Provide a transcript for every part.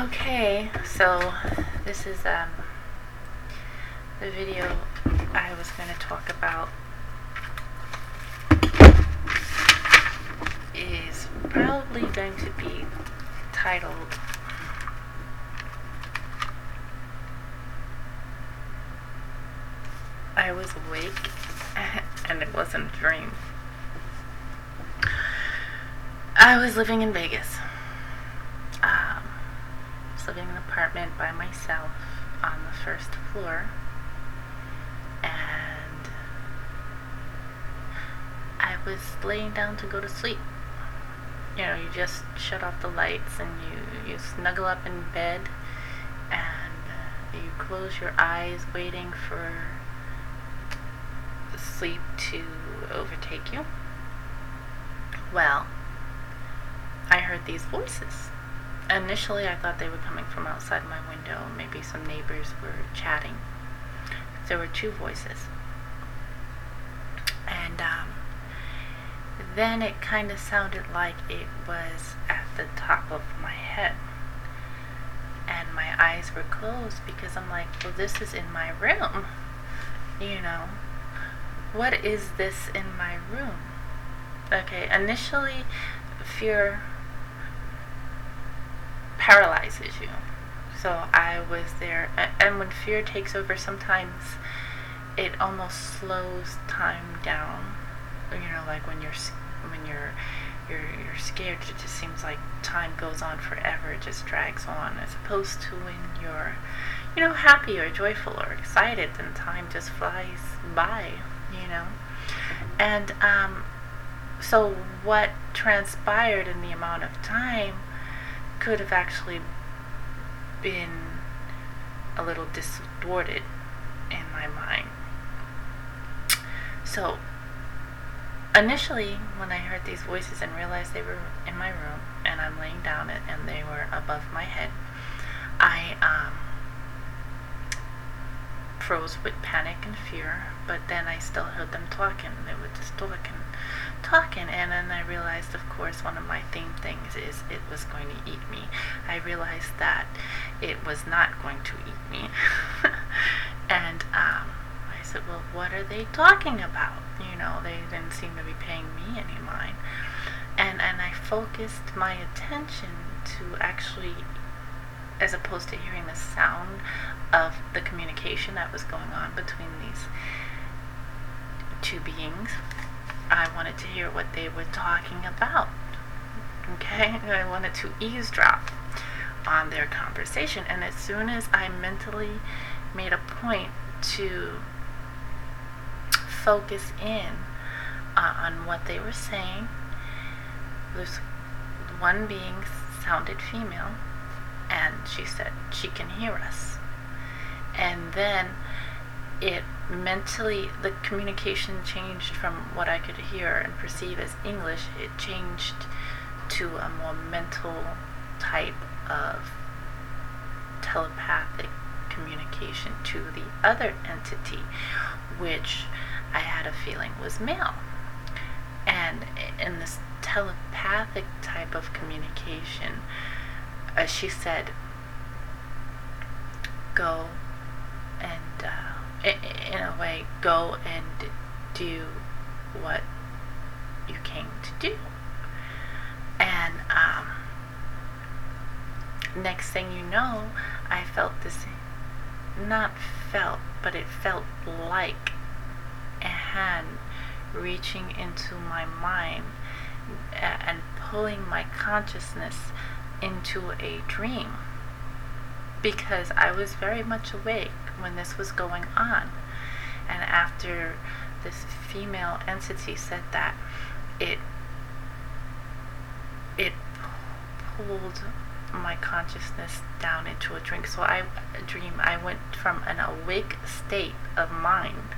Okay, so this is the video I was going to talk about is probably going to be titled I Was Awake and It Wasn't a Dream. I was living in Vegas. Living in an apartment by myself on the first floor, and I was laying down to go to sleep. You know, you just shut off the lights and you snuggle up in bed and you close your eyes waiting for sleep to overtake you. Well, I heard these voices. Initially, I thought they were coming from outside my window. Maybe some neighbors were chatting. There were two voices. And then it kind of sounded like it was at the top of my head. And my eyes were closed because I'm like, well, this is in my room. You know, what is this in my room? Okay, initially, fear paralyzes you. So I was there, and when fear takes over, sometimes it almost slows time down. You know, like when you're scared, it just seems like time goes on forever. It just drags on, as opposed to when you're, you know, happy or joyful or excited, then time just flies by. You know, and so what transpired in the amount of time could have actually been a little distorted in my mind. So initially, when I heard these voices and realized they were in my room and I'm laying down and they were above my head, I froze with panic and fear, but then I still heard them talking. They were just talking, and then I realized, of course, one of my theme things is it was going to eat me. I realized that it was not going to eat me. And I said, well, what are they talking about? You know, they didn't seem to be paying me any mind. And I focused my attention to actually, as opposed to hearing the sound of the communication that was going on between these two beings, I wanted to hear what they were talking about. Okay? I wanted to eavesdrop on their conversation. And as soon as I mentally made a point to focus in on what they were saying, this one being sounded female, and she said she can hear us. And then it mentally, the communication changed from what I could hear and perceive as English. It changed to a more mental type of telepathic communication to the other entity, which I had a feeling was male. And in this telepathic type of communication, she said, go and in a way, go and do what you came to do. And next thing you know, I felt this, not felt, but it felt like a hand reaching into my mind and pulling my consciousness into a dream, because I was very much awake when this was going on. And after this female entity said that, it pulled my consciousness down into a dream. So I went from an awake state of mind,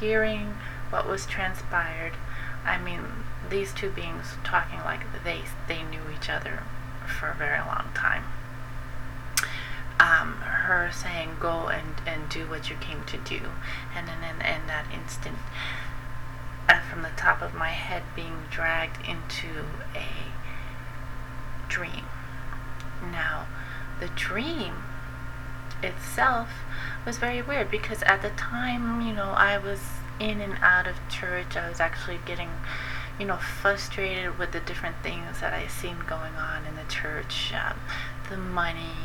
hearing what was transpired. I mean, these two beings talking like they knew each other for a very long time. Her saying, go and do what you came to do. And then in that instant, from the top of my head being dragged into a dream. Now, the dream itself was very weird because at the time, I was in and out of church. I was actually getting, frustrated with the different things that I seen going on in the church. The money,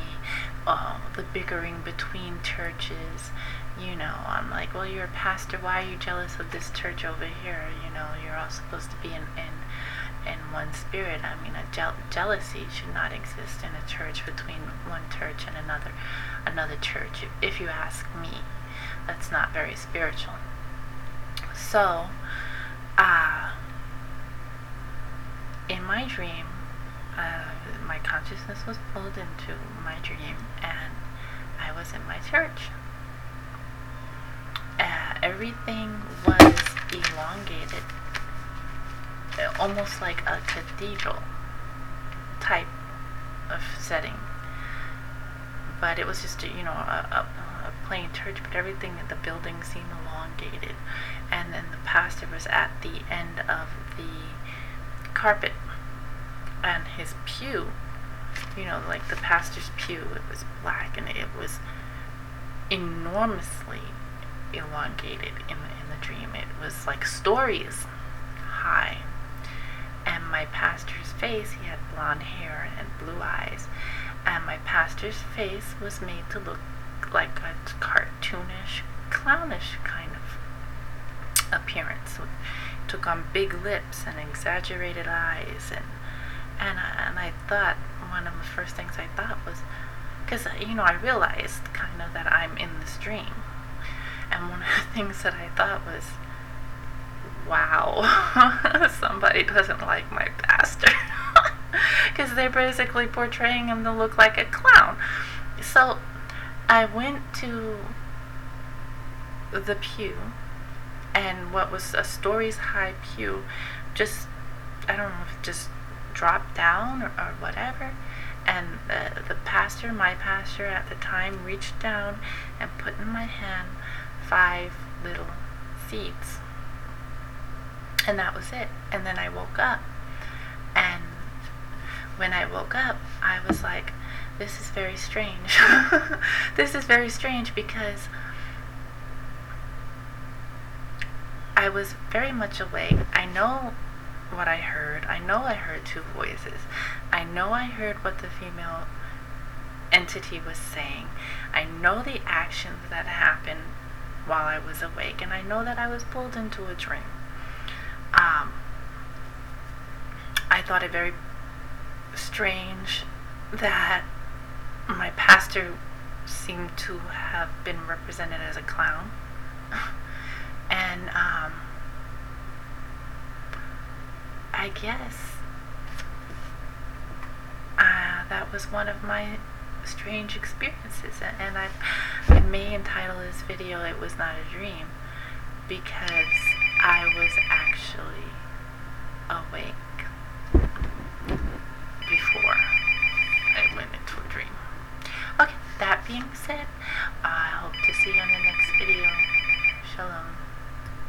the bickering between churches. I'm like, well, you're a pastor. Why are you jealous of this church over here? You're all supposed to be in one spirit. I mean, jealousy should not exist in a church between one church and another church. If you ask me, that's not very spiritual. So, in my dream, my consciousness was pulled into my dream, and I was in my church. Everything was elongated, almost like a cathedral type of setting. But it was just a plain church, but everything in the building seemed elongated. And then the pastor was at the end of the carpet, and his pew, like the pastor's pew, it was black, and it was enormously elongated in the dream. It was like stories high. And my pastor's face, he had blonde hair and blue eyes, and my pastor's face was made to look like a cartoonish, clownish kind of appearance. It took on big lips and exaggerated eyes, and I thought, one of the first things I thought was, because I realized kind of that I'm in this dream, and one of the things that I thought was, wow, somebody doesn't like my pastor, because they're basically portraying him to look like a clown. So I went to the pew, and what was a stories high pew, just, I don't know if it just dropped down or whatever, and the pastor, my pastor at the time, reached down and put in my hand 5 little seeds. And that was it. And then I woke up. And when I woke up, I was like, this is very strange. This is very strange because I was very much awake. I know what I heard. I know I heard 2 voices. I know I heard what the female entity was saying. I know the actions that happened while I was awake. And I know that I was pulled into a dream. I thought it very strange that my pastor seemed to have been represented as a clown. And I guess that was one of my strange experiences, and I may entitle this video "It Was Not a Dream," because I was actually awake.